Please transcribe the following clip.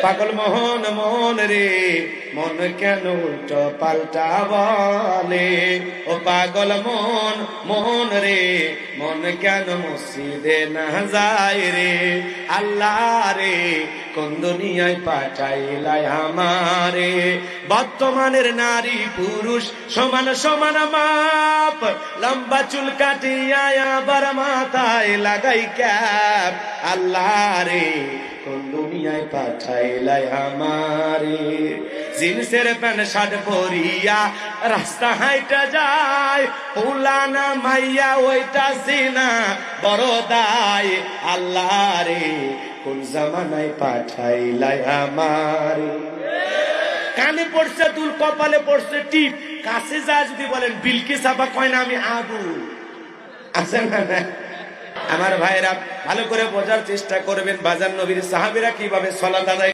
পাগল মোহন মোহন রে মন কেন উল্টো পাল্টা বলে, ও পাগল মোহন মোহন রে মন কেন মসজিদে না যায় রে, আল্লাহ রে কোন দুনিয়ায় পাঠাইলাই আমারে। বর্তমানের নারী পুরুষ সমান সমান মাপ, লম্বা চুল কাটিয়া আবার মাথায় লাগাই ক্যাপ, আল্লাহ রে কোন দুনিয়ায় পাঠাইলাই আমারে। জিন্সের প্যান্ট শার্ট পরিয়া রাস্তা হাইটা যায়, পুলানা মাইয়া ওইটা সিনা বড় দায়, আল্লাহ রে কোন জামানায় পাঠাইলাই আমারে। কানে পড়ছে দুল, কপালে পড়ছে টিপ, কাছে যা যদি বলেন বিলকিস আপা কয় না আমি আবু, আছে না? আমার ভাইরা ভালো করে বোঝার চেষ্টা করবেন, বাজার নবীর সাহাবীরা কিভাবে সালাত আদায়